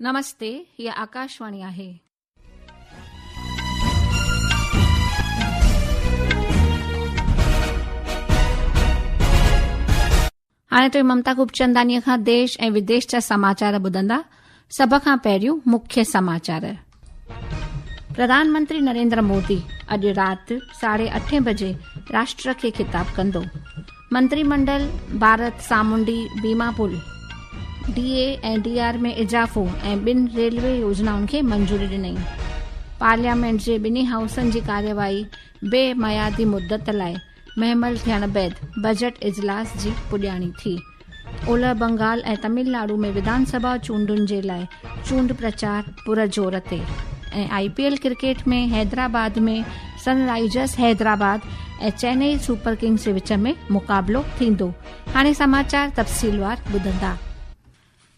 नमस्ते, हीअ आकाशवाणी आहे। हाणे तो ममता खूबचंदानीअ खां देश ऐं विदेश जा समाचार ॿुधंदा। सभ खां पहिरियों मुख्य समाचार। प्रधानमंत्री नरेंद्र मोदी अॼु राति 8:30 बजे राष्ट्र खे खिताब कंदो। मंत्रिमंडल भारत सामुंडी बीमा पुल डीए ऐं डीआर में इजाफ़ो ऐं 2 रेलवे योजनाउनि खे मंजूरी ॾिनई। पार्लियामेंट जे 2 हाउसनि जी कार्यवाही बेमयादी मुद्दत लाइ महमल थियण बैदि बजट इजलास जी पुॼाणी थी। ओलह बंगाल ऐं तमिलनाडु में विधानसभा चूंडुनि जे लाइ चूंड प्रचार पुरजोर ते। ऐं आईपीएल क्रिकेट में हैदराबाद में सनराइजर्स हैदराबाद ऐं चेन्नई सुपर किंग्स जे विच में मुक़ाबलो थींदो। हाणे समाचार तफ़सीलवार ॿुधंदा।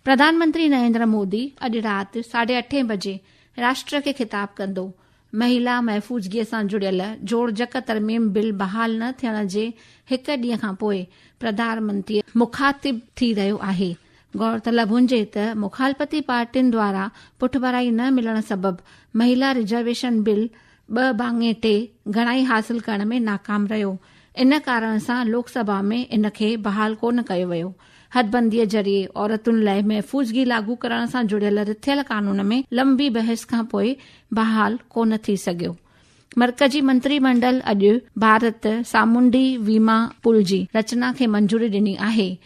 प्रधानमंत्री नरेंद्र मोदी अॼु राति 8:30 बजे राष्ट्र खे खिताब कंदो। महिला महफ़ूज़गीअ सां जुड़ियल जोड़जक तरमीम बिल बहाल न थियण जे हिकु ॾींहं खां पोइ प्रधानमंत्री मुखातिब थी रहियो आहे। गौरतलब हुजे त मुखालफती पार्टियुनि द्वारा पुठभराई न मिलण सबबि महिला रिजर्वेशन बिल 2/2 घणाई हासिल करण में नाकाम रहियो। इन कारण सां लोकसभा में इन खे बहाल कोन कयो वियो। हदबंदीअ ज़रिए औरतुनि लाइ महफ़ूज़गी लागू करण सां जुड़ियल रिथियल कानून में लंबी बहस खां पोइ बहाल कोन थी सघियो। मर्कज़ी मंत्रिमंडल अॼु भारत सामुंडी वीमा पुल जी रचना खे मंजूरी ॾिनी आहे।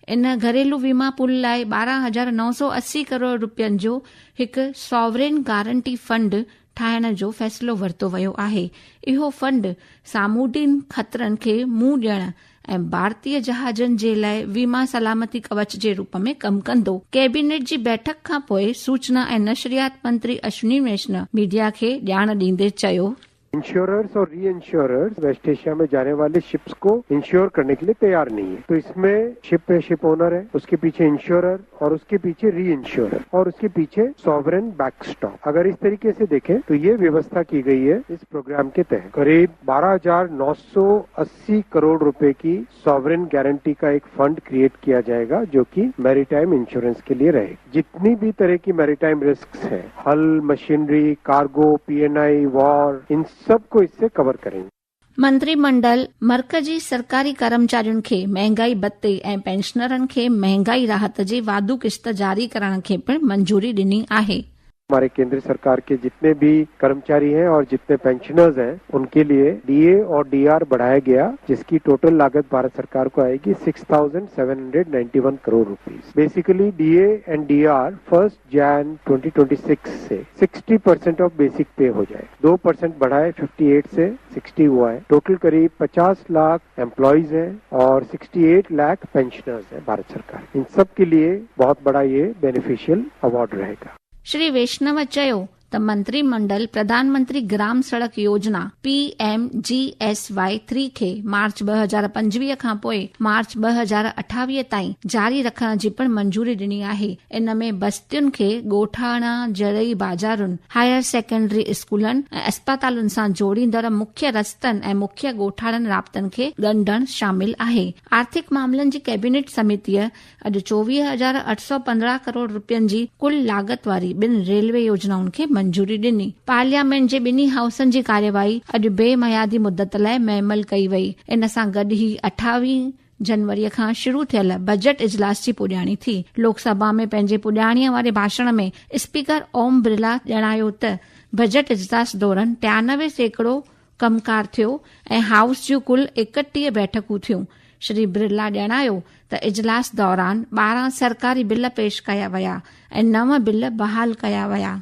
इन घरेलू वीमा पुल लाइ 12,980 करोड़ रुपयनि जो हिकु सॉवरेन गारंटी फंड ठाहिण जो फ़ैसिलो वरितो वियो आहे। इहो फंड सामूंडी ख़तरनि खे मुंहुं ॾियण ऐं भारतीय जहाज़नि जे लाइ वीमा सलामती कवच जे रूप में कमु कंदो। कैबिनेट जी बैठक खां पोइ सूचना ऐं नशरियात मंत्री अश्विनी वैष्णव मीडिया खे ॼाण ॾींदे चयो, इंश्योरर्स और री इंश्योरर्स वेस्ट एशिया में जाने वाले शिप्स को इंश्योर करने के लिए तैयार नहीं है। तो इसमें शिप ओनर है, उसके पीछे इंश्योरर और उसके पीछे री इंश्योरर और उसके पीछे सॉवरेन बैकस्टॉप। अगर इस तरीके से देखें तो ये व्यवस्था की गई है इस प्रोग्राम के तहत। करीब 12,980 करोड़ रुपए की सॉवरेन गारंटी का एक फंड क्रिएट किया जाएगा जो कि मैरीटाइम इंश्योरेंस के लिए रहे। जितनी भी तरह की मैरीटाइम रिस्क है, हल, मशीनरी, कार्गो, पीएनआई, वॉर, इन सबको इससे कवर करेंगे। मंत्रिमंडल मर्कजी सरकारी कर्मचारियुनि खे महांगाई भत्ते ऐं पेंशनरनि खे महांगाई राहत जी वाधू किश्त जारी करण खे पिणु मंजूरी ॾिनी आहे। हमारे केंद्र सरकार के जितने भी कर्मचारी हैं और जितने पेंशनर्स हैं उनके लिए डीए और डीआर बढ़ाया गया, जिसकी टोटल लागत भारत सरकार को आएगी 6,791 crore rupees. Basically DA and DR 1 जनवरी 2026 से 60% ऑफ बेसिक पे हो जाए। 2% बढ़ाए 58 से 60 हुआ है। टोटल करीब 50 लाख एम्प्लॉइज हैं और 68 लाख पेंशनर्स हैं भारत सरकार। इन सब के लिए बहुत बड़ा ये बेनिफिशियल अवार्ड रहेगा। श्री वैष्णव चयो त मंत्रिमंडल प्रधानमंत्री ग्राम सड़क योजना PMGSY 3 खे मार्च 2025 खां पोइ मार्च 2028 ताईं जारी रखण जी पिणु मंजूरी ॾिनी आहे। इन में बस्तियुनि खे ॻोठाणा, जरई बाज़ारुनि, हायर सेकेंडरी स्कूलनि ऐं अस्पतालुनि सां जोड़ींदड़ मुख्य रस्तनि ऐं मुख्य ॻोठाणनि राब्तनि खे ॻंढणु शामिल आहे। आर्थिक मामलनि जी कैबिनेट समितीअ अॼु 24,815 करोड़ रुपयनि जी कुल लागत वारी 2 रेलवे योजनाउनि खे मंजूरी ॾिनी। पार्लियामेंट जे 2 हाउसनि जी कार्यवाही अॼु बेमयादी मुद्दत लाइ महमल कई वई। इन सां गॾु ई 28 जनवरी खां शुरू थियल बजट इजलास जी पुॼाणी थी। लोकसभा में पंहिंजे पुॼाणीअ वारे भाषण में स्पीकर ओम बिरला ॼाणायो त बजट इजलास दौरान 93% कमकार थियो ऐं हाउस जूं कुल 31 बैठकूं थियूं। श्री बिरला ॼाणायो त इजलास दौरान 12 सरकारी बिल पेश कया विया ऐं 9 बिल बहाल कया विया।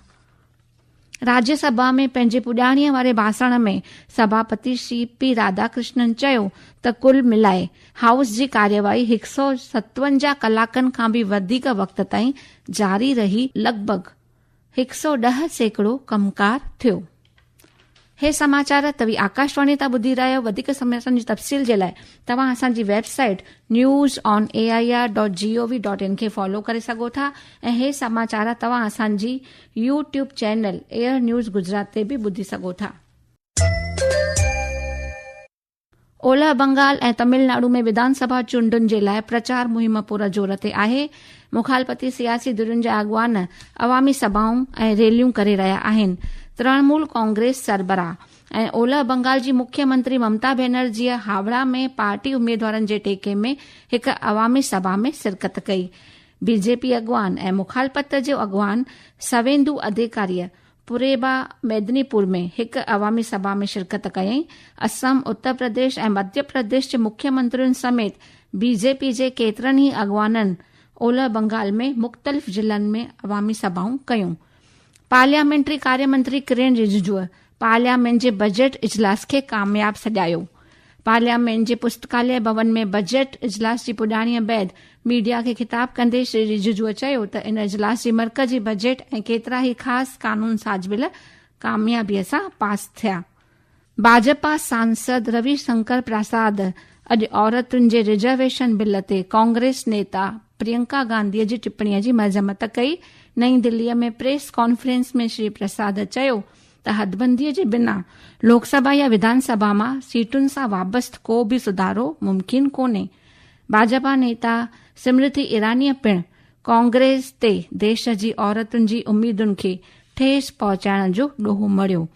राज्यसभा में पंहिंजे पुॼाणीअ वारे भाषण में सभापति श्री पी राधाकृष्णन चयो त कुल मिलाए हाउस जी कार्यवाही 157 कलाकनि खां बि वधीक वक़्त ताईं जारी रही लॻभॻि 110% कमकार थियो। हे समाचार तव्हीं आकाशवाणी तां ॿुधी रहियो। वधीक समाचारनि जी तफ़सील जे लाइ तव्हां असांजी वेबसाइट news.air.gov.in खे फॉलो करे सघो था ऐं हे समाचार तव्हां असांजी YouTube channel air news Gujarat ते बि ॿुधी सघो था। ओलह बंगाल ऐं तमिलनाडु में विधानसभा चूंडुनि जे लाइ प्रचार मुहिम पूरा जोर ते आहे। मुखालफती सियासी धुरियुनि जा अॻवान अवामी सभाऊं ऐं रैलियूं करे रहिया आहिनि। तृणमूल कांग्रेस सरबराह ऐं ओलह बंगाल जी मुख्यमंत्री ममता बनर्जीअ हावड़ा में पार्टी उम्मीदवारनि जे टेके में हिक अवामी सभा में शिरकत कई। बीजेपी अॻवान ऐं मुखालफत जो अॻवान सवेंदु अधिकारीअ पुरेबा मेदिनीपुर में हिक अवामी सभा में शिरकत कयईं। असम, उत्तर प्रदेश ऐं मध्य प्रदेश जे मुख्यमंत्रियुनि समेत बीजेपी जे केतिरनि ई अॻवाननि ओलह बंगाल में मुख़्तलिफ़ ज़िलनि में अवामी सभाऊं कयूं। पार्लियामेंट्री कार्यमंत्री किरेन रिजिजूअ पार्लियामेंट जे बजट इजलास खे कामयाब सॾायो। पार्लियामेंट जे पुस्तकालय भवन में बजट इजलास जी पुॼाणीअ बैदि मीडिया खे ख़िताब कंदे श्री रिजिजूअ चयो त इन इजलास जी मरकज़ी बजट ऐं केतिरा ई ख़ासि कानून साज बिल कामयाबीअ सां पास थिया। भाजपा सांसद रविशंकर प्रसाद अॼु औरतुनि जे रिजर्वेशन बिल ते कांग्रेस नेता प्रियंका गांधीअ जी टिप्पणीअ जी मज़म्मत कई। नईं दिल्लीअ में प्रेस कॉन्फ्रेंस में श्री प्रसाद चयो त हदबंदीअ जे बिना लोकसभा या विधानसभा मां सीटुनि सां वाबस्त को बि सुधारो मुमकिन कोन्हे। भाजपा नेता स्मृति ईरानीअ पिणु कांग्रेस ते देश जी औरतुनि जी उम्मीदुनि खे ठेस पहुचाइण जो ॾोहो मढ़ियो।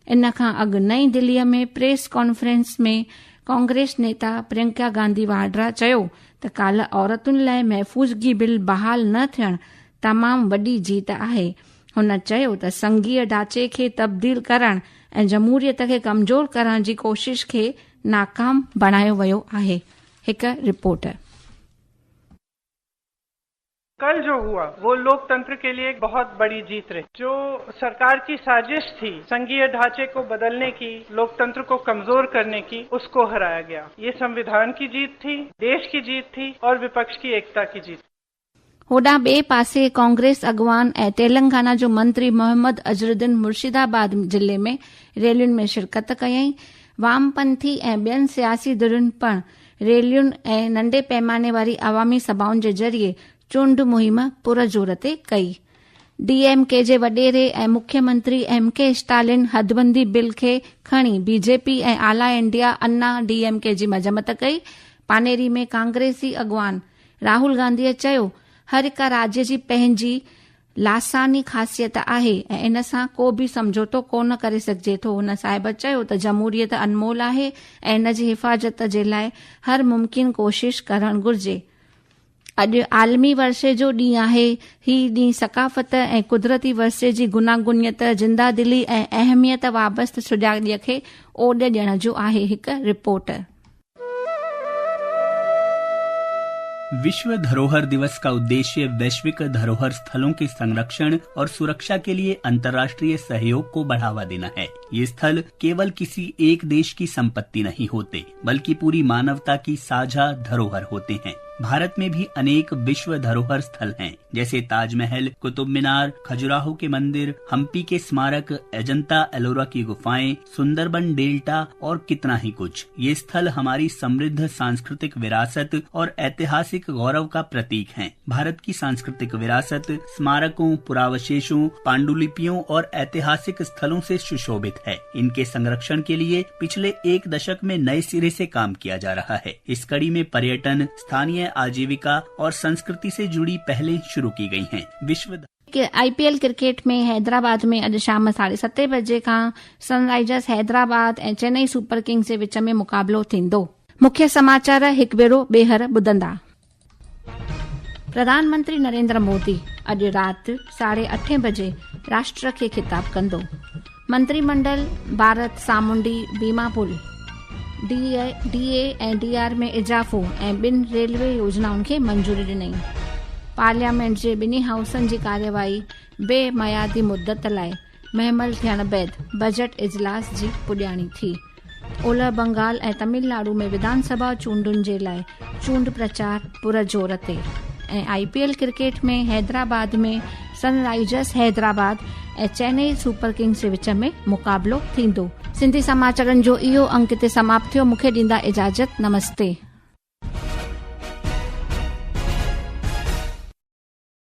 इन खां अॻु नईं दिल्लीअ में प्रेस कॉन्फ्रेंस में कांग्रेस नेता प्रियंका गांधी वाड्रा चयो त काल्ह औरतुनि लाइ महफ़ूज़गी बिल बहाल न थियणु तमामु वॾी जीत आहे। हुन चयो त संघीय ढांचे खे तब्दील करण ऐं जमहूरियत खे कमज़ोर करण जी कोशिश खे नाकाम बणायो वियो आहे। हिक रिपोर्ट। कल जो हुआ वो लोकतंत्र के लिए एक बहुत बड़ी जीत रही। जो सरकार की साजिश थी संघीय ढांचे को बदलने की, लोकतंत्र को कमजोर करने की, उसको हराया गया। ये संविधान की जीत थी, देश की जीत थी और विपक्ष की एकता की जीत। होॾां ॿिए पासे कांग्रेस अॻवान ऐं तेलंगाना जो मंत्री मोहम्मद अजरुद्दीन मुर्शिदाबाद जिले में रैलियुनि में शिरकत कयईं। वामपंथी ऐं ॿियनि सियासी धुरियुनि पिणु रैलियुनि ऐं नंढे पैमाने वारी अवामी सभाउनि जे ज़रिए चूंड मुहिम पुरजोर ते कई। डीएमके जे वॾेरे ऐं मुख्यमंत्री एमके स्टालिन हदबंदी बिल खे खणी बीजेपी ऐं आला इंडिया अन्ना डीएमके जी मज़म्मत कई। पानेरी में कांग्रेसी अॻवान राहुल गांधीअ चयो हर हिक राज्य जी पंहिंजी लासानी ख़ासियत आहे ऐं इन सां को बि समझौतो कोन करे सघिजे थो। हुन साहिब चयो त जमहूरियत अनमोल आहे ऐं इन जी हिफ़ाज़त जे लाइ हर मुमकिन कोशिश करणु घुर्जे। अॼु आलमी वर्षे जो ॾींहुं आहे। हीउ ॾींहुं सकाफ़त ऐं कुदरती वर्षे जी गुनागुनियत, जिंदादिली ऐं अहमियत वाबस्त सुजाॻीअ खे ओॾ ॾियण जो आहे। हिक रिपोर्ट। विश्व धरोहर दिवस का उद्देश्य वैश्विक धरोहर स्थलों के संरक्षण और सुरक्षा के लिए अंतर्राष्ट्रीय सहयोग को बढ़ावा देना है। ये स्थल केवल किसी एक देश की संपत्ति नहीं होते, बल्कि पूरी मानवता की साझा धरोहर होते हैं। भारत में भी अनेक विश्व धरोहर स्थल हैं, जैसे ताजमहल, कुतुब मीनार, खजुराहो के मंदिर, हम्पी के स्मारक, अजंता एलोरा की गुफाएं, सुंदरबन डेल्टा और कितना ही कुछ। ये स्थल हमारी समृद्ध सांस्कृतिक विरासत और ऐतिहासिक गौरव का प्रतीक हैं। भारत की सांस्कृतिक विरासत स्मारकों, पुरावशेषों, पांडुलिपियों और ऐतिहासिक स्थलों से सुशोभित है। इनके संरक्षण के लिए पिछले 1 दशक में नए सिरे से काम किया जा रहा है। इस कड़ी में पर्यटन, स्थानीय आजीविका और संस्कृति से जुड़ी पहलें शुरू की गई हैं। विश्व आईपीएल क्रिकेट में हैदराबाद में अॼु शाम 7:30 बजे खां सनराइजर्स हैदराबाद ऐं चेन्नई सुपर किंग्स जे विच में मुक़ाबलो थींदो। मुख्य समाचार हिकु भेरो ॿीहर ॿुधंदा। प्रधानमंत्री नरेंद्र मोदी अॼु राति 8:30 बजे राष्ट्र खे ख़िताब कंदो। मंत्रिमंडल भारत सामुंडी बीमा पुल डीए ऐं डीआर में इजाफ़ो ऐं 2 रेलवे योजनाउनि खे मंजूरी ॾिनई। पार्लियामेंट जे 2 हाउसनि जी कार्यवाही बेमयादी मुद्दत लाइ महमल थियण बैदि बजट इजलास जी पुॼाणी थी। ओलह बंगाल ऐं तमिलनाडु में विधानसभा चूंडुनि जे लाइ चूंड प्रचार पुरजोर ते ऐं आईपीएल क्रिकेट में हैदराबाद में सनराइजर्स हैदराबाद ऐं चेन्नई सुपर किंग्स जे विच में मुक़ाबलो थींदो। सिंधी समाचारनि जो इहो अंक ते समाप्त थियो। मूंखे ॾींदा इजाज़त। नमस्ते।